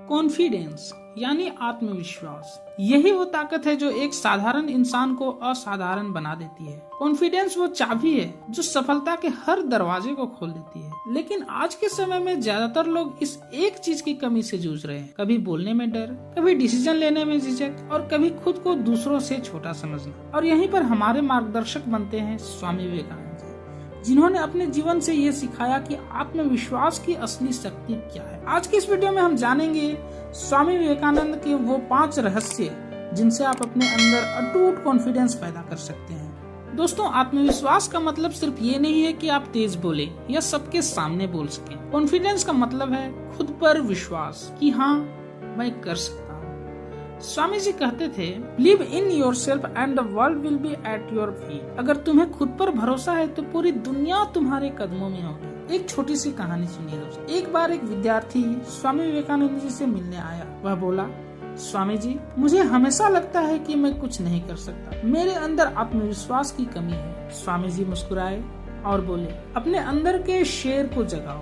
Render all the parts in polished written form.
Confidence यानी आत्मविश्वास, यही वो ताकत है जो एक साधारण इंसान को असाधारण बना देती है। कॉन्फिडेंस वो चाबी है जो सफलता के हर दरवाजे को खोल देती है। लेकिन आज के समय में ज्यादातर लोग इस एक चीज की कमी से जूझ रहे हैं। कभी बोलने में डर, कभी डिसीजन लेने में झिझक और कभी खुद को दूसरों से छोटा समझना। और यहीं पर हमारे मार्गदर्शक बनते हैं स्वामी विवेकानंद, जिन्होंने अपने जीवन से ये सिखाया कि आत्मविश्वास की असली शक्ति क्या है। आज की इस वीडियो में हम जानेंगे स्वामी विवेकानंद के वो 5 रहस्य जिनसे आप अपने अंदर अटूट कॉन्फिडेंस पैदा कर सकते हैं। दोस्तों, आत्मविश्वास का मतलब सिर्फ ये नहीं है कि आप तेज बोले या सबके सामने बोल सकें। कॉन्फिडेंस का मतलब है खुद पर विश्वास कि हाँ, मैं कर सकता हूँ। स्वामी जी कहते थे, believe in yourself and the world will be at your feet. अगर तुम्हें खुद पर भरोसा है तो पूरी दुनिया तुम्हारे कदमों में होगी। एक छोटी सी कहानी सुनिए दोस्तों। एक बार एक विद्यार्थी स्वामी विवेकानंद जी से मिलने आया। वह बोला, स्वामी जी, मुझे हमेशा लगता है कि मैं कुछ नहीं कर सकता, मेरे अंदर आत्मविश्वास की कमी है। स्वामी जी मुस्कुराए और बोले, अपने अंदर के शेर को जगाओ,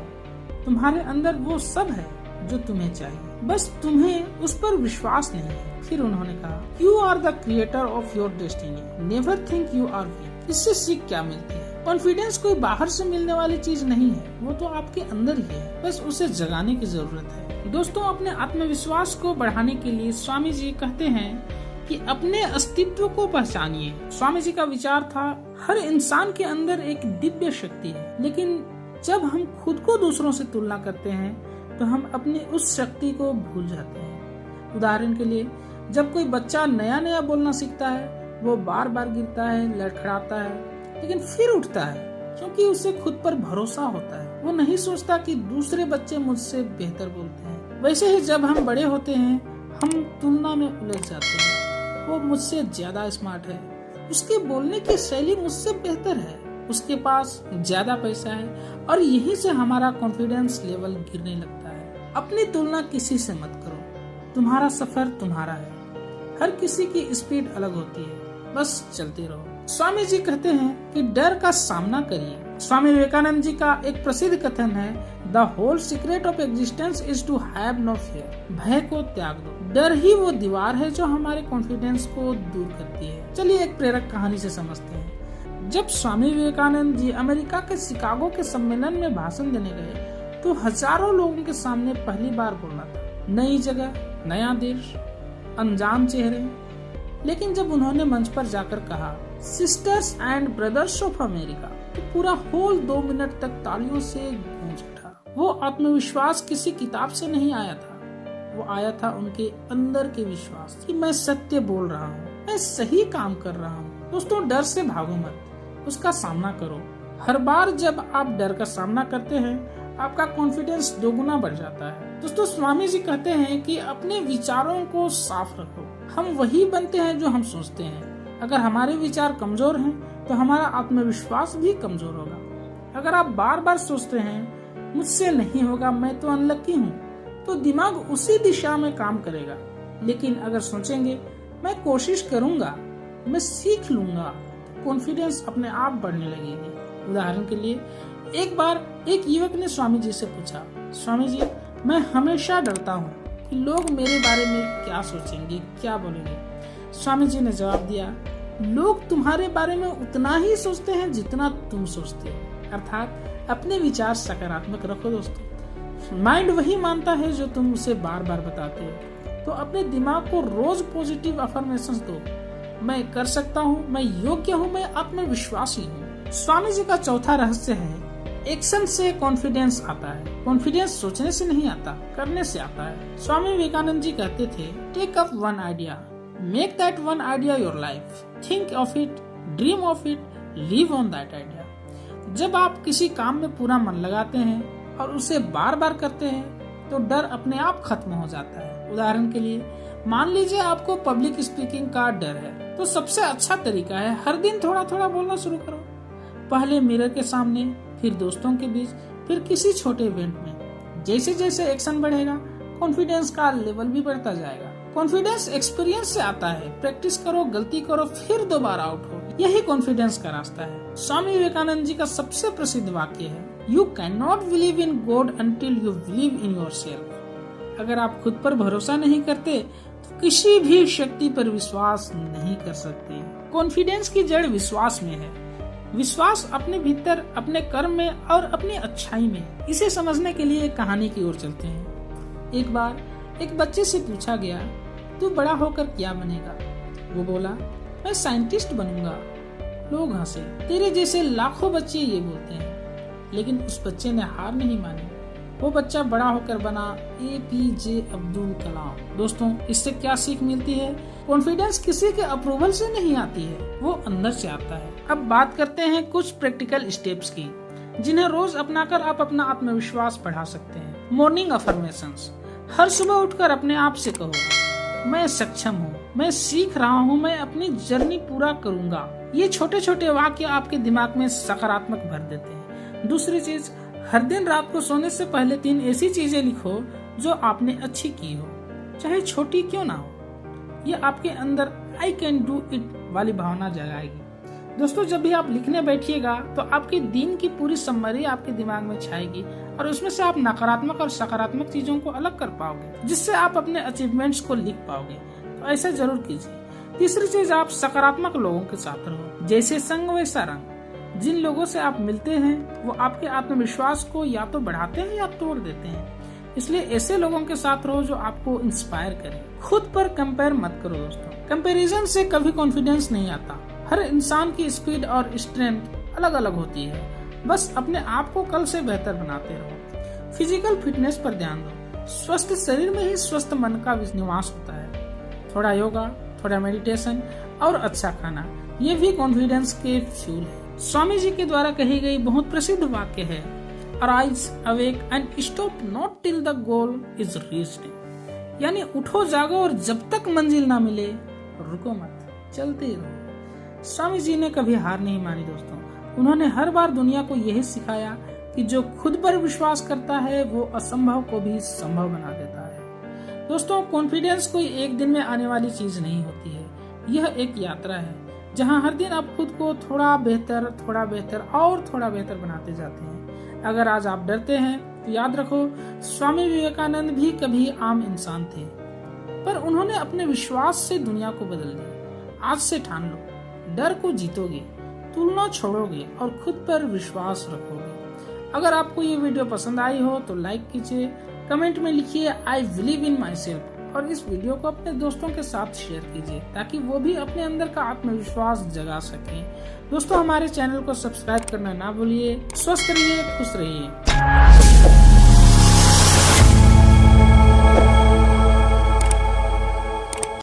तुम्हारे अंदर वो सब है जो तुम्हें चाहिए, बस तुम्हें उस पर विश्वास नहीं है। फिर उन्होंने कहा, you are the creator of your destiny, never think you are weak. इससे सीख क्या मिलती है? कॉन्फिडेंस कोई बाहर से मिलने वाली चीज नहीं है, वो तो आपके अंदर ही है, बस उसे जगाने की जरूरत है। दोस्तों, अपने आत्मविश्वास को बढ़ाने के लिए स्वामी जी कहते हैं कि अपने अस्तित्व को पहचानिए। स्वामी जी का विचार था, हर इंसान के अंदर एक दिव्य शक्ति है, लेकिन जब हम खुद को दूसरों से तुलना करते हैं तो हम अपनी उस शक्ति को भूल जाते हैं। उदाहरण के लिए, जब कोई बच्चा नया नया बोलना सीखता है, वो बार बार गिरता है, लड़खड़ाता है, लेकिन फिर उठता है क्योंकि उसे खुद पर भरोसा होता है। वो नहीं सोचता कि दूसरे बच्चे मुझसे बेहतर बोलते हैं। वैसे ही जब हम बड़े होते हैं, हम तुलना में उलझ जाते हैं। वो मुझसे ज्यादा स्मार्ट है, उसके बोलने की शैली मुझसे बेहतर है, उसके पास ज्यादा पैसा है, और यहीं से हमारा कॉन्फिडेंस लेवल गिरने लगता है। अपनी तुलना किसी से मत करो, तुम्हारा सफर तुम्हारा है, हर किसी की स्पीड अलग होती है, बस चलते रहो। स्वामी जी कहते हैं कि डर का सामना करिए। स्वामी विवेकानंद जी का एक प्रसिद्ध कथन है, the whole secret of existence is to have no fear. भय को त्याग दो। डर ही वो दीवार है जो हमारे कॉन्फिडेंस को दूर करती है। चलिए एक प्रेरक कहानी से समझते हैं। जब स्वामी विवेकानंद जी अमेरिका के शिकागो के सम्मेलन में भाषण देने गए तो हजारों लोगों के सामने पहली बार बोलना था। नई जगह, नया देश, अनजान चेहरे। लेकिन जब उन्होंने मंच पर जाकर कहा, sisters and brothers of America, तो पूरा होल 2 मिनट तक तालियों से गूंज उठा। वो आत्मविश्वास किसी किताब से नहीं आया था, वो आया था उनके अंदर के विश्वास कि मैं सत्य बोल रहा हूँ, मैं सही काम कर रहा हूँ। दोस्तों, डर से भागो मत, उसका सामना करो। हर बार जब आप डर का सामना करते हैं, आपका कॉन्फिडेंस 2 गुना बढ़ जाता है। दोस्तों, स्वामी जी कहते हैं कि अपने विचारों को साफ रखो। हम वही बनते हैं जो हम सोचते हैं। अगर हमारे विचार कमजोर हैं तो हमारा आत्मविश्वास भी कमजोर होगा। अगर आप बार बार सोचते हैं, मुझसे नहीं होगा, मैं तो अनलकी हूँ, तो दिमाग उसी दिशा में काम करेगा। लेकिन अगर सोचेंगे, मैं कोशिश करूंगा, मैं सीख लूंगा, तो कॉन्फिडेंस अपने आप बढ़ने लगेगी। उदाहरण के लिए, एक बार एक युवक ने स्वामी जी से पूछा, स्वामी जी, मैं हमेशा डरता हूँ कि लोग मेरे बारे में क्या सोचेंगे, क्या बोलेंगे। स्वामी जी ने जवाब दिया, लोग तुम्हारे बारे में उतना ही सोचते हैं जितना तुम सोचते हो। अर्थात अपने विचार सकारात्मक रखो। दोस्तों, माइंड वही मानता है जो तुम उसे बार बार बताते हो। तो अपने दिमाग को रोज पॉजिटिव अफर्मेशंस दो। मैं कर सकता हूँ, मैं योग्य हूँ, मैं आत्मविश्वासी हूँ। स्वामी जी का चौथा रहस्य है, एक्शन से कॉन्फिडेंस आता है। कॉन्फिडेंस सोचने से नहीं आता, करने से आता है। स्वामी विवेकानंद जी कहते थे, take up one idea, make that one idea your life, think of it, dream of it, live on that idea. जब आप किसी काम में पूरा मन लगाते हैं और उसे बार बार करते हैं तो डर अपने आप खत्म हो जाता है। उदाहरण के लिए, मान लीजिए आपको पब्लिक स्पीकिंग का डर है, तो सबसे अच्छा तरीका है हर दिन थोड़ा थोड़ा बोलना शुरू करो। पहले मिरर के सामने, फिर दोस्तों के बीच, फिर किसी छोटे इवेंट में। जैसे जैसे एक्शन बढ़ेगा, कॉन्फिडेंस का लेवल भी बढ़ता जाएगा। कॉन्फिडेंस एक्सपीरियंस से आता है। प्रैक्टिस करो, गलती करो, फिर दोबारा उठो, यही कॉन्फिडेंस का रास्ता है। स्वामी विवेकानंद जी का सबसे प्रसिद्ध वाक्य है, you can not believe in God until you believe in yourself. अगर आप खुद पर भरोसा नहीं करते तो किसी भी शक्ति पर विश्वास नहीं कर सकते। कॉन्फिडेंस की जड़ विश्वास में है। विश्वास अपने भीतर, अपने कर्म में और अपनी अच्छाई में। इसे समझने के लिए एक कहानी की ओर चलते हैं। एक बार एक बच्चे से पूछा गया, तू बड़ा होकर क्या बनेगा? वो बोला, मैं साइंटिस्ट बनूंगा। लोग हंसे। तेरे जैसे लाखों बच्चे ये बोलते हैं। लेकिन उस बच्चे ने हार नहीं मानी। वो बच्चा बड़ा होकर बना APJ अब्दुल कलाम। दोस्तों, इससे क्या सीख मिलती है? कॉन्फिडेंस किसी के अप्रूवल से नहीं आती है, वो अंदर से आता है। अब बात करते हैं कुछ प्रैक्टिकल स्टेप्स की, जिन्हें रोज अपनाकर आप अपना आत्मविश्वास बढ़ा सकते हैं। Morning affirmations. हर सुबह उठकर अपने आप से कहो, मैं सक्षम हूँ, मैं सीख रहा हूँ, मैं अपनी जर्नी पूरा करूंगा। ये छोटे छोटे वाक्य आपके दिमाग में सकारात्मक भर देते हैं। दूसरी चीज, हर दिन रात को सोने से पहले 3 ऐसी चीजें लिखो जो आपने अच्छी की हो, चाहे छोटी क्यों ना हो। ये आपके अंदर आई कैन डू इट वाली भावना जगाएगी। दोस्तों, जब भी आप लिखने बैठिएगा तो आपके दिन की पूरी समरी आपके दिमाग में छाएगी और उसमें से आप नकारात्मक और सकारात्मक चीजों को अलग कर पाओगे, जिससे आप अपने अचीवमेंट्स को लिख पाओगे। तो ऐसा जरूर कीजिए। तीसरी चीज, आप सकारात्मक लोगों के साथ रहो। जैसे संग वैसा रंग। जिन लोगों से आप मिलते हैं वो आपके आत्मविश्वास को या तो बढ़ाते हैं या तोड़ देते हैं। इसलिए ऐसे लोगों के साथ रहो जो आपको इंस्पायर करें। खुद पर कंपेयर मत करो दोस्तों। कंपैरिजन से कभी कॉन्फिडेंस नहीं आता। हर इंसान की स्पीड और स्ट्रेंथ अलग अलग होती है। बस अपने आप को कल से बेहतर बनाते रहो। फिजिकल फिटनेस पर ध्यान दो। स्वस्थ शरीर में ही स्वस्थ मन का निवास होता है। थोड़ा योगा, थोड़ा मेडिटेशन और अच्छा खाना, ये भी कॉन्फिडेंस के फ्यूल है। स्वामी जी के द्वारा कही गई बहुत प्रसिद्ध वाक्य है, arise, awake and stop not till the goal is reached. यानी उठो, जागो और जब तक मंजिल ना मिले रुको मत, चलते रहो। स्वामी जी ने कभी हार नहीं मानी दोस्तों। उन्होंने हर बार दुनिया को यही सिखाया कि जो खुद पर विश्वास करता है वो असंभव को भी संभव बना देता है। दोस्तों, कॉन्फिडेंस कोई एक दिन में आने वाली चीज नहीं होती है। यह एक यात्रा है जहां हर दिन आप खुद को थोड़ा बेहतर और थोड़ा बेहतर बनाते जाते हैं। अगर आज आप डरते हैं तो याद रखो, स्वामी विवेकानंद भी कभी आम इंसान थे, पर उन्होंने अपने विश्वास से दुनिया को बदल दिया। आज से ठान लो, डर को जीतोगे, तुलना छोड़ोगे और खुद पर विश्वास रखोगे। अगर आपको ये वीडियो पसंद आई हो तो लाइक कीजिए, कमेंट में लिखिए I believe in my self और इस वीडियो को अपने दोस्तों के साथ शेयर कीजिए ताकि वो भी अपने अंदर का आत्मविश्वास जगा सकें। दोस्तों, हमारे चैनल को सब्सक्राइब करना ना भूलिए। स्वस्थ रहिए, खुश रहिए।